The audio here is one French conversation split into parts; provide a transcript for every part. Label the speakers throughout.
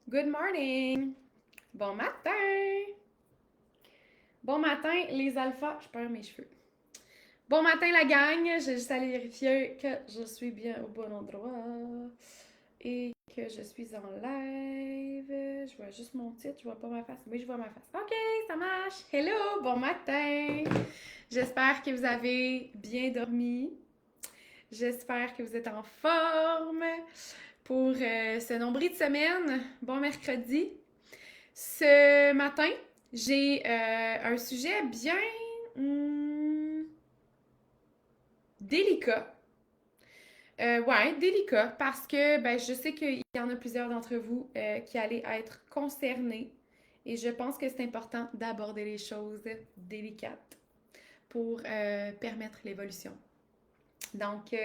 Speaker 1: Good morning! Bon matin! Bon matin, les alphas. Je perds mes cheveux. Bon matin, la gang. J'ai juste à vérifier que je suis bien au bon endroit et que je suis en live. Je vois juste mon titre, je vois pas ma face. Oui, je vois ma face. OK, ça marche. Hello, bon matin. J'espère que vous avez bien dormi. J'espère que vous êtes en forme pour ce nombril de semaine. Bon mercredi. Ce matin, j'ai un sujet bien délicat. Ouais, délicat, parce que ben, je sais qu'il y en a plusieurs d'entre vous qui allaient être concernés et je pense que c'est important d'aborder les choses délicates pour permettre l'évolution. Donc,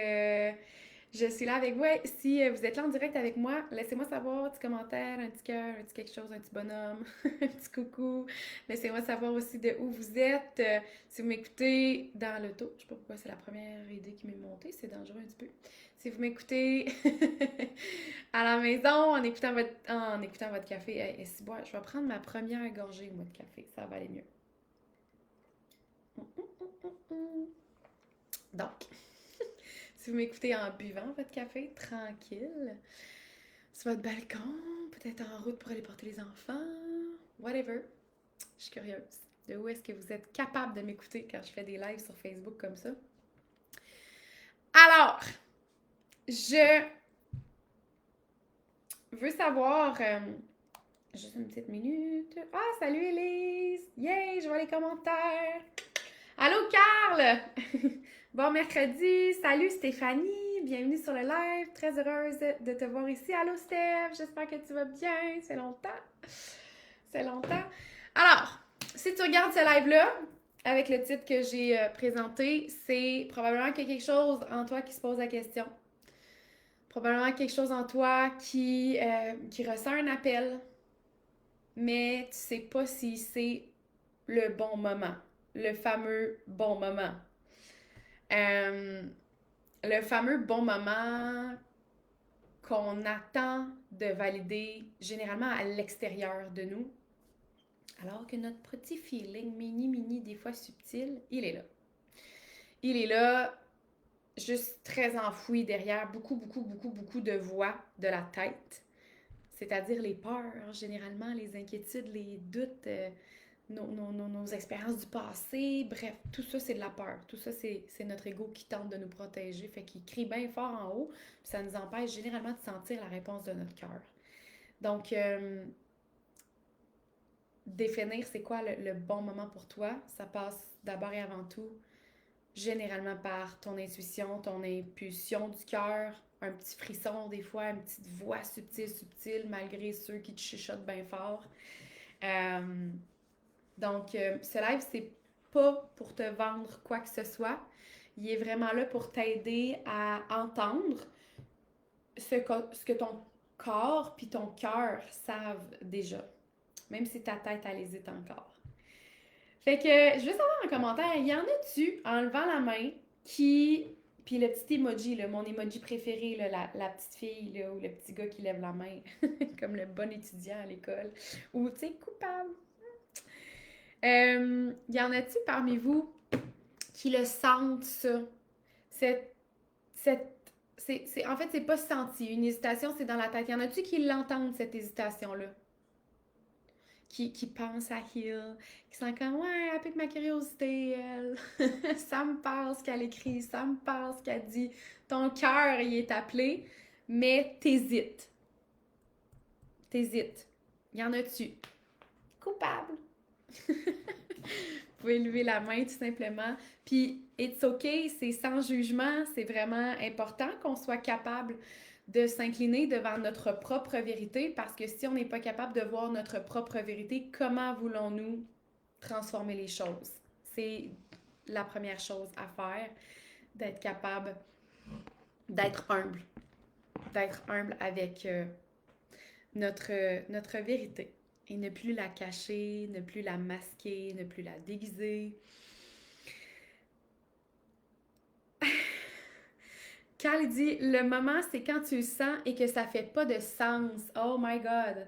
Speaker 1: je suis là avec vous. Ouais, si vous êtes là en direct avec moi, laissez-moi savoir, un petit commentaire, un petit cœur, un petit quelque chose, un petit bonhomme, un petit coucou. Laissez-moi savoir aussi de où vous êtes. Si vous m'écoutez dans l'auto, je sais pas pourquoi c'est la première idée qui m'est montée, c'est dangereux un petit peu. Si vous m'écoutez à la maison en écoutant votre café, et si bon, je vais prendre ma première gorgée moi, de café, ça va aller mieux. Donc, si vous m'écoutez en buvant votre café, tranquille, sur votre balcon, peut-être en route pour aller porter les enfants, whatever. Je suis curieuse. De où est-ce que vous êtes capable de m'écouter quand je fais des lives sur Facebook comme ça? Alors, je veux savoir. Juste une petite minute. Ah, salut Elise! Yay, je vois les commentaires! Allô Carl! Bon mercredi! Salut Stéphanie! Bienvenue sur le live. Très heureuse de te voir ici. Allô Steph! J'espère que tu vas bien. C'est longtemps. C'est longtemps. Alors, si tu regardes ce live-là, avec le titre que j'ai présenté, c'est probablement qu'il y a quelque chose en toi qui se pose la question. Probablement quelque chose en toi qui ressent un appel, mais tu sais pas si c'est le bon moment. Le fameux bon moment. Euh, le fameux bon moment qu'on attend de valider généralement à l'extérieur de nous, alors que notre petit feeling mini, des fois subtil, il est là. Il est là, juste très enfoui derrière beaucoup de voix de la tête, c'est-à-dire les peurs, généralement, les inquiétudes, les doutes, nos expériences du passé, bref, tout ça, c'est de la peur. Tout ça, c'est notre ego qui tente de nous protéger, fait qu'il crie bien fort en haut, puis ça nous empêche généralement de sentir la réponse de notre cœur. Donc, définir c'est quoi le bon moment pour toi, ça passe d'abord et avant tout généralement par ton intuition, ton impulsion du cœur, un petit frisson des fois, une petite voix subtile, malgré ceux qui te chuchotent bien fort. Euh, donc, ce live, c'est pas pour te vendre quoi que ce soit. Il est vraiment là pour t'aider à entendre ce que ton corps puis ton cœur savent déjà, même si ta tête, elle hésite encore. Fait que je veux savoir en commentaire, y en a-tu, en levant la main, qui. Puis le petit emoji, là, mon emoji préféré, là, la petite fille là, ou le petit gars qui lève la main, comme le bon étudiant à l'école, ou tu sais, coupable. Y en a-tu parmi vous qui le sentent, ça? Cette, cette, en fait, c'est pas senti. Une hésitation, c'est dans la tête. Y en a-tu qui l'entendent, cette hésitation-là? Qui pense à Hill, qui sont comme ouais, elle pique ma curiosité, elle. Ça me parle ce qu'elle écrit, ça me parle ce qu'elle dit. Ton cœur y est appelé, mais t'hésites. T'hésites. Y en a-tu? Coupable. Vous pouvez lever la main tout simplement. Puis, it's okay, c'est sans jugement, c'est vraiment important qu'on soit capable de s'incliner devant notre propre vérité parce que si on n'est pas capable de voir notre propre vérité, comment voulons-nous transformer les choses? C'est la première chose à faire, d'être capable d'être humble, avec notre vérité et ne plus la cacher, ne plus la masquer, ne plus la déguiser. Carl dit le moment, c'est quand tu le sens et que ça fait pas de sens. Oh my God!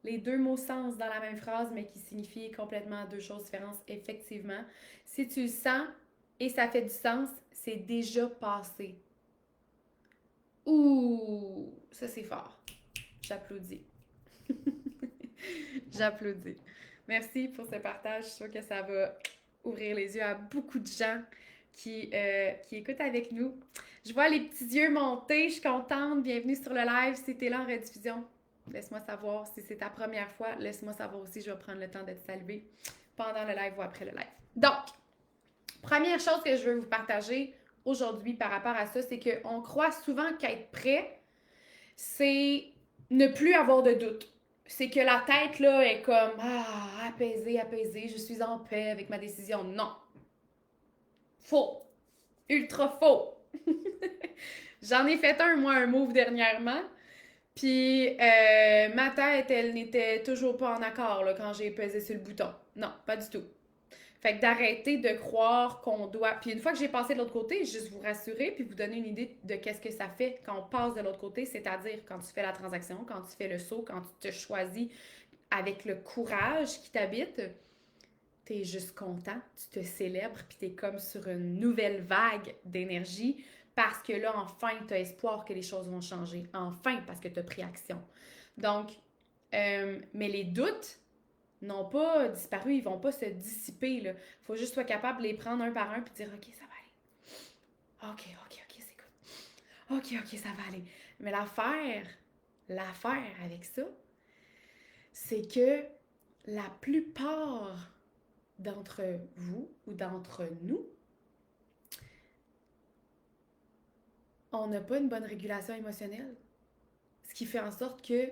Speaker 1: les deux mots sens dans la même phrase, mais qui signifient complètement deux choses différentes, effectivement. Si tu le sens et ça fait du sens, c'est déjà passé. Ouh, ça c'est fort. J'applaudis. J'applaudis. Merci pour ce partage. Je suis sûre que ça va ouvrir les yeux à beaucoup de gens qui écoutent avec nous. Je vois les petits yeux monter. Je suis contente. Bienvenue sur le live. Si t'es là en rediffusion, laisse-moi savoir. Si c'est ta première fois, laisse-moi savoir aussi. Je vais prendre le temps de te saluer pendant le live ou après le live. Donc, première chose que je veux vous partager aujourd'hui par rapport à ça, c'est qu'on croit souvent qu'être prêt, c'est ne plus avoir de doute. C'est que la tête, là, est comme, apaisée, apaisée, je suis en paix avec ma décision. Non. Faux. Ultra faux. J'en ai fait moi, un move dernièrement. Puis ma tête, elle n'était toujours pas en accord là, quand j'ai pesé sur le bouton. Non, pas du tout. Fait que d'arrêter de croire qu'on doit. Puis une fois que j'ai passé de l'autre côté, juste vous rassurer puis vous donner une idée de qu'est-ce que ça fait quand on passe de l'autre côté, c'est-à-dire quand tu fais la transaction, quand tu fais le saut, quand tu te choisis avec le courage qui t'habite, t'es juste content, tu te célèbres puis t'es comme sur une nouvelle vague d'énergie parce que là, enfin, t'as espoir que les choses vont changer. Enfin, parce que t'as pris action. Donc, mais les doutes, n'ont pas disparu, ils vont pas se dissiper. Il faut juste être capable de les prendre un par un puis dire OK, ça va aller. OK, c'est good. OK, ça va aller. Mais l'affaire avec ça, c'est que la plupart d'entre vous ou d'entre nous, on n'a pas une bonne régulation émotionnelle. Ce qui fait en sorte que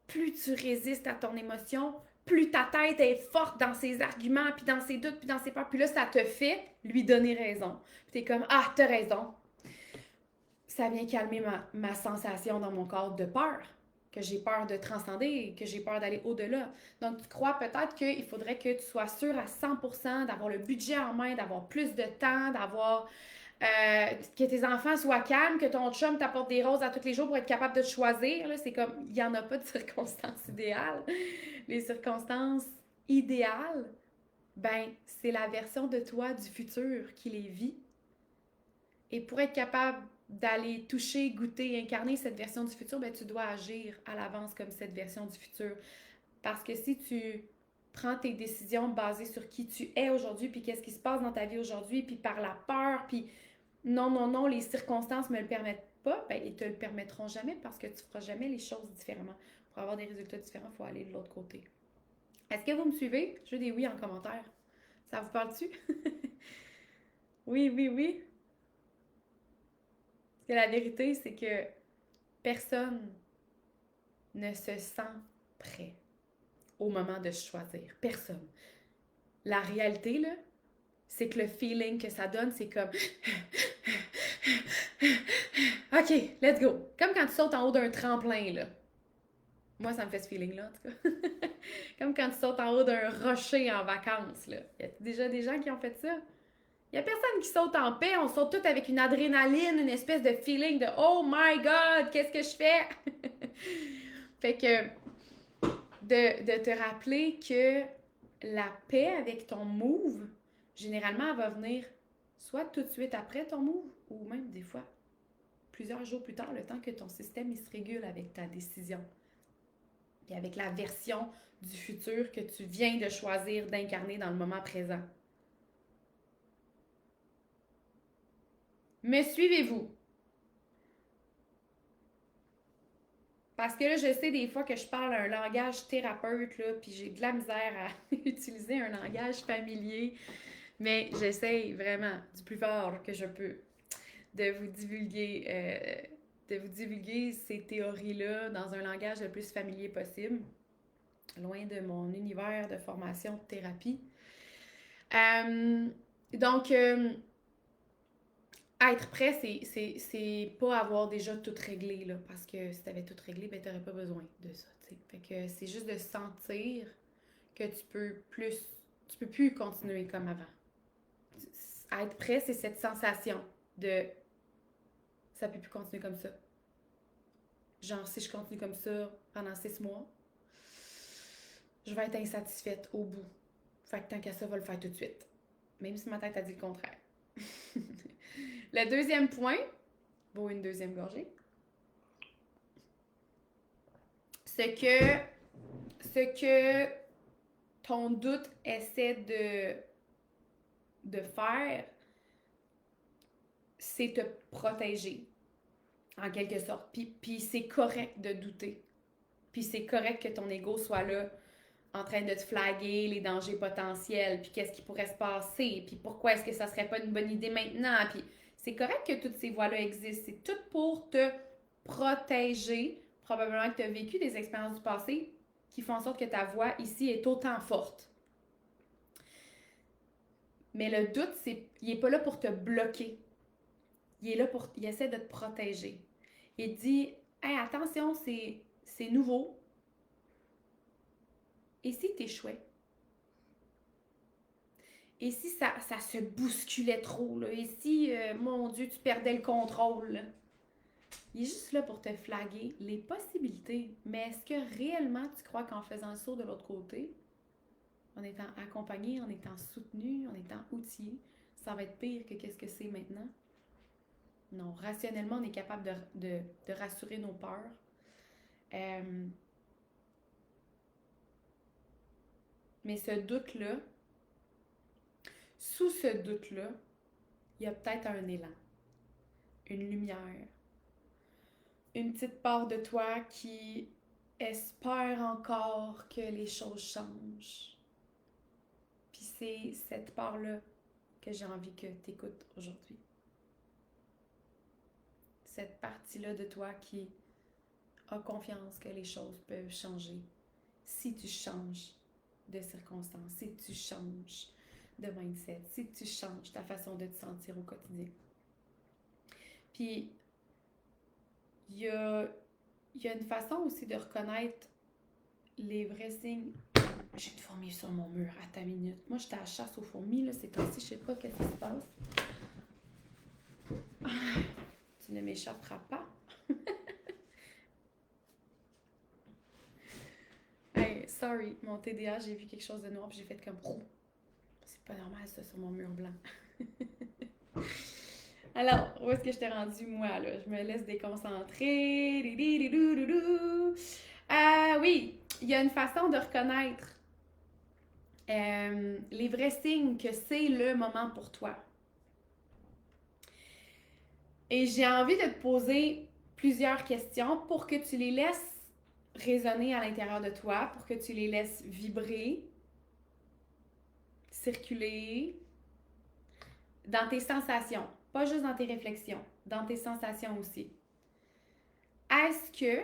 Speaker 1: plus tu résistes à ton émotion, plus ta tête est forte dans ses arguments, puis dans ses doutes, puis dans ses peurs. Puis là, ça te fait lui donner raison. Puis t'es comme, t'as raison. Ça vient calmer ma sensation dans mon corps de peur, que j'ai peur de transcender, que j'ai peur d'aller au-delà. Donc, tu crois peut-être qu'il faudrait que tu sois sûr à 100% d'avoir le budget en main, d'avoir plus de temps, d'avoir que tes enfants soient calmes, que ton chum t'apporte des roses à tous les jours pour être capable de te choisir. Là, c'est comme, il n'y en a pas de circonstances idéales. Les circonstances idéales, ben, c'est la version de toi du futur qui les vit. Et pour être capable d'aller toucher, goûter, incarner cette version du futur, ben, tu dois agir à l'avance comme cette version du futur. Parce que si tu prends tes décisions basées sur qui tu es aujourd'hui, puis qu'est-ce qui se passe dans ta vie aujourd'hui, puis par la peur, puis non, les circonstances ne me le permettent pas, ben, ils ne te le permettront jamais parce que tu ne feras jamais les choses différemment. Pour avoir des résultats différents, il faut aller de l'autre côté. Est-ce que vous me suivez? Je veux des oui en commentaire. Ça vous parle-tu? Oui. Parce que la vérité, c'est que personne ne se sent prêt au moment de choisir. Personne. La réalité, là, c'est que le feeling que ça donne, c'est comme OK, let's go. Comme quand tu sautes en haut d'un tremplin, là. Moi, ça me fait ce feeling-là, en tout cas. Comme quand tu sautes en haut d'un rocher en vacances, là. Il y a déjà des gens qui ont fait ça. Il n'y a personne qui saute en paix. On saute tout avec une adrénaline, une espèce de feeling de Oh my God, qu'est-ce que je fais? Fait que de te rappeler que la paix avec ton move, généralement, elle va venir soit tout de suite après ton move ou même des fois plusieurs jours plus tard, le temps que ton système il se régule avec ta décision. Et avec la version du futur que tu viens de choisir d'incarner dans le moment présent. Me suivez-vous? Parce que là, je sais des fois que je parle un langage thérapeute, là, puis j'ai de la misère à utiliser un langage familier, mais j'essaye vraiment du plus fort que je peux de vous divulguer ces théories-là dans un langage le plus familier possible, loin de mon univers de formation de thérapie. Donc, être prêt, c'est pas avoir déjà tout réglé, là, parce que si t'avais tout réglé, ben t'aurais pas besoin de ça, t'sais. Fait que c'est juste de sentir que tu peux plus continuer comme avant. Être prêt, c'est cette sensation de ça peut plus continuer comme ça. Genre, si je continue comme ça pendant 6 mois, je vais être insatisfaite au bout. Fait que tant qu'à ça, va le faire tout de suite. Même si ma tête a dit le contraire. Le deuxième point, bon, une deuxième gorgée. Ce que ton doute essaie de faire, c'est te protéger, en quelque sorte. Puis c'est correct de douter. Puis c'est correct que ton ego soit là, en train de te flaguer les dangers potentiels, puis qu'est-ce qui pourrait se passer, puis pourquoi est-ce que ça serait pas une bonne idée maintenant, puis c'est correct que toutes ces voies-là existent. C'est tout pour te protéger. Probablement que tu as vécu des expériences du passé qui font en sorte que ta voix ici est autant forte. Mais le doute, il n'est pas là pour te bloquer. Il essaie de te protéger. Il dit, hey, attention, c'est nouveau. Et si tu échouais? Et si ça se bousculait trop, là? Et si, mon Dieu, tu perdais le contrôle, là? Il est juste là pour te flaguer les possibilités. Mais est-ce que réellement tu crois qu'en faisant le saut de l'autre côté, en étant accompagné, en étant soutenu, en étant outillé, ça va être pire que qu'est-ce que c'est maintenant? Non, rationnellement, on est capable de rassurer nos peurs. Mais ce doute-là, sous ce doute-là, il y a peut-être un élan, une lumière, une petite part de toi qui espère encore que les choses changent. Puis c'est cette part-là que j'ai envie que tu écoutes aujourd'hui. Cette partie-là de toi qui a confiance que les choses peuvent changer si tu changes de circonstances, si tu changes de mindset, si tu changes ta façon de te sentir au quotidien. Puis, il y a une façon aussi de reconnaître les vrais signes. J'ai une fourmi sur mon mur, à ta minute. Moi, j'étais à la chasse aux fourmis, là, ces temps-ci, je sais pas qu'est-ce qui se passe. Tu ne m'échapperas pas. Hey, sorry, mon TDA, j'ai vu quelque chose de noir, puis j'ai fait comme... C'est pas normal, ça, sur mon mur blanc. Alors, où est-ce que je t'ai rendu, moi, là? Je me laisse déconcentrer. Oui, il y a une façon de reconnaître les vrais signes que c'est le moment pour toi. Et j'ai envie de te poser plusieurs questions pour que tu les laisses résonner à l'intérieur de toi, pour que tu les laisses vibrer, circuler dans tes sensations, pas juste dans tes réflexions, dans tes sensations aussi. Est-ce que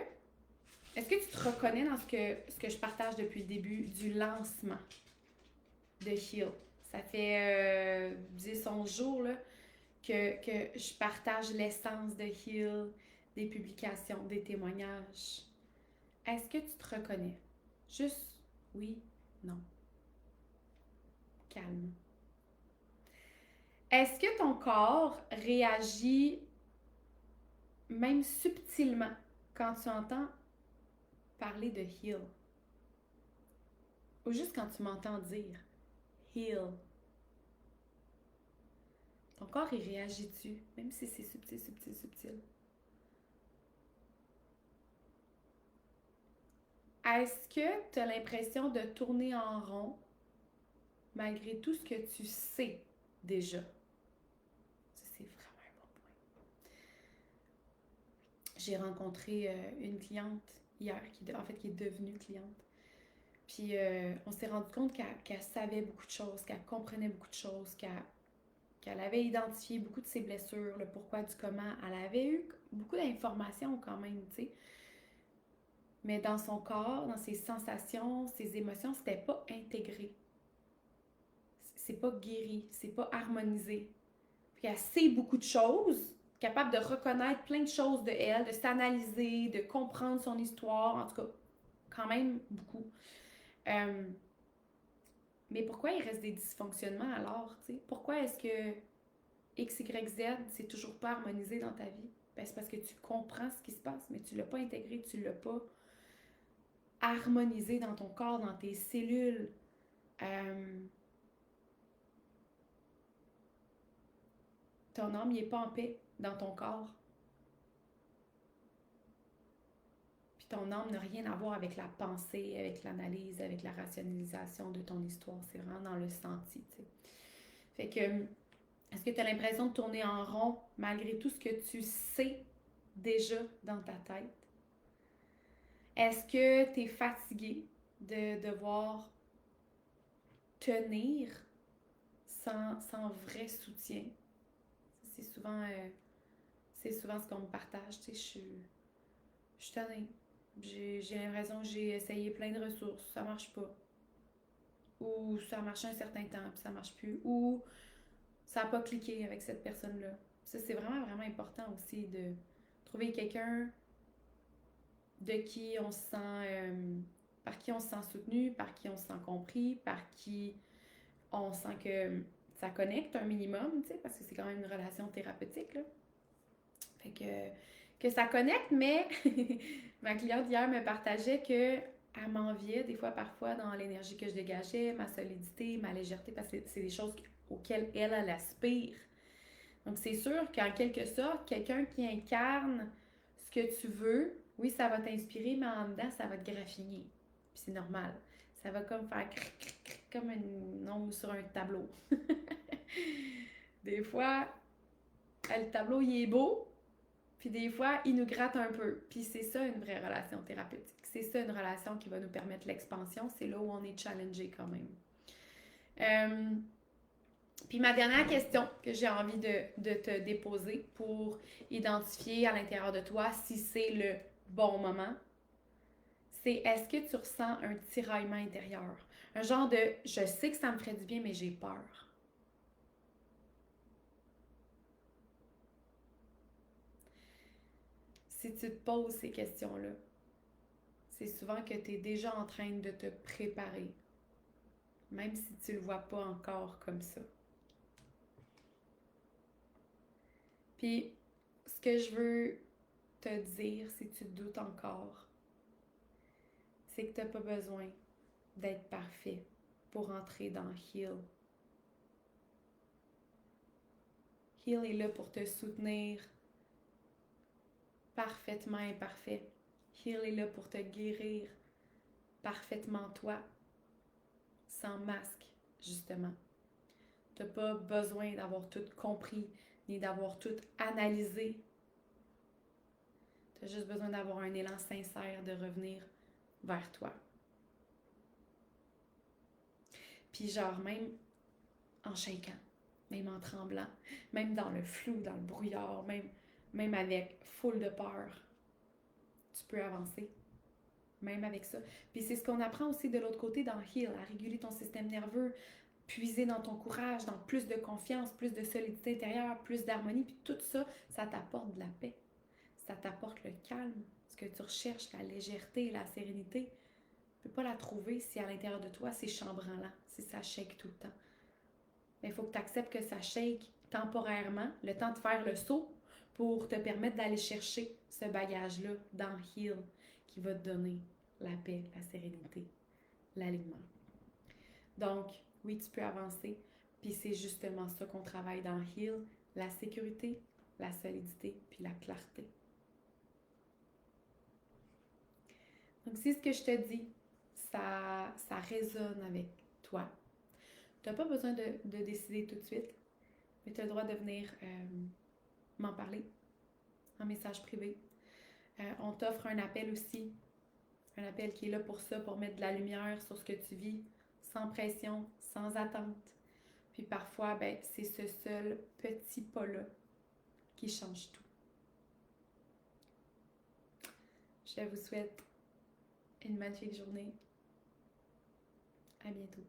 Speaker 1: tu te reconnais dans ce que je partage depuis le début du lancement de Heal? Ça fait 10-11 jours là, que je partage l'essence de Heal, des publications, des témoignages. Est-ce que tu te reconnais? Juste oui, non. Calme. Est-ce que ton corps réagit même subtilement quand tu entends parler de Heal? Ou juste quand tu m'entends dire Heal? Ton corps, il réagit-tu? Même si c'est subtil, subtil, subtil. Est-ce que tu as l'impression de tourner en rond malgré tout ce que tu sais déjà? Ça, c'est vraiment un bon point. J'ai rencontré une cliente hier, qui est devenue cliente. Puis on s'est rendu compte qu'elle savait beaucoup de choses, qu'elle comprenait beaucoup de choses, qu'elle avait identifié beaucoup de ses blessures, le pourquoi du comment. Elle avait eu beaucoup d'informations quand même, tu sais. Mais dans son corps, dans ses sensations, ses émotions, c'était pas intégré. C'est pas guéri, c'est pas harmonisé. Puis elle sait beaucoup de choses, capable de reconnaître plein de choses de elle, de s'analyser, de comprendre son histoire, en tout cas, quand même beaucoup. Mais pourquoi il reste des dysfonctionnements alors, tu sais? Pourquoi est-ce que X, Y, Z, c'est toujours pas harmonisé dans ta vie? Ben, c'est parce que tu comprends ce qui se passe, mais tu l'as pas intégré, tu l'as pas harmonisé dans ton corps, dans tes cellules. Ton âme n'est pas en paix dans ton corps. Puis ton âme n'a rien à voir avec la pensée, avec l'analyse, avec la rationalisation de ton histoire. C'est vraiment dans le senti, tu sais. Fait que, est-ce que tu as l'impression de tourner en rond malgré tout ce que tu sais déjà dans ta tête? Est-ce que tu es fatigué de devoir tenir sans vrai soutien? C'est souvent ce qu'on me partage. Tu sais, je suis tannée. J'ai l'impression que j'ai essayé plein de ressources, ça marche pas. Ou ça a marché un certain temps, puis ça marche plus. Ou ça n'a pas cliqué avec cette personne-là. Ça, c'est vraiment, vraiment important aussi de trouver quelqu'un de qui on se sent, par qui on se sent soutenu, par qui on se sent compris, par qui on sent que ça connecte un minimum, tu sais, parce que c'est quand même une relation thérapeutique, là. Fait que ça connecte, mais ma cliente hier me partageait que elle m'enviait des fois, parfois, dans l'énergie que je dégageais, ma solidité, ma légèreté, parce que c'est des choses auxquelles elle aspire. Donc, c'est sûr qu'en quelque sorte, quelqu'un qui incarne ce que tu veux, oui, ça va t'inspirer, mais en dedans, ça va te graffiner. Puis c'est normal. Ça va comme faire cric, cric, cric, comme une ombre sur un tableau. Des fois, le tableau, il est beau, puis des fois, il nous gratte un peu. Puis c'est ça une vraie relation thérapeutique. C'est ça une relation qui va nous permettre l'expansion. C'est là où on est challengé quand même. Puis ma dernière question que j'ai envie de te déposer pour identifier à l'intérieur de toi si c'est le bon moment, c'est est-ce que tu ressens un tiraillement intérieur? Un genre de je sais que ça me ferait du bien, mais j'ai peur. Si tu te poses ces questions-là, c'est souvent que tu es déjà en train de te préparer, même si tu ne le vois pas encore comme ça. Puis, ce que je veux te dire, si tu doutes encore, c'est que tu n'as pas besoin d'être parfait pour entrer dans Heal. Heal est là pour te soutenir parfaitement imparfait. Heal est là pour te guérir parfaitement toi, sans masque, justement. Tu n'as pas besoin d'avoir tout compris, ni d'avoir tout analysé. Tu as juste besoin d'avoir un élan sincère de revenir vers toi. Puis genre, même en shaking, même en tremblant, même dans le flou, dans le brouillard, même avec full de peur, tu peux avancer. Même avec ça. Puis c'est ce qu'on apprend aussi de l'autre côté dans Heal, à réguler ton système nerveux, puiser dans ton courage, dans plus de confiance, plus de solidité intérieure, plus d'harmonie. Puis tout ça, ça t'apporte de la paix. Ça t'apporte le calme, ce que tu recherches, la légèreté, la sérénité. Tu ne peux pas la trouver si à l'intérieur de toi, c'est chambranlant, si ça shake tout le temps. Mais il faut que tu acceptes que ça shake temporairement, le temps de faire le saut pour te permettre d'aller chercher ce bagage-là dans Heal qui va te donner la paix, la sérénité, l'alignement. Donc, oui, tu peux avancer. Puis c'est justement ça qu'on travaille dans Heal, la sécurité, la solidité, puis la clarté. Donc, si ce que je te dis, ça résonne avec toi, tu n'as pas besoin de décider tout de suite, mais tu as le droit de venir m'en parler en message privé. On t'offre un appel aussi, un appel qui est là pour ça, pour mettre de la lumière sur ce que tu vis, sans pression, sans attente. Puis parfois, ben, c'est ce seul petit pas-là qui change tout. Je vous souhaite une magnifique journée. À bientôt.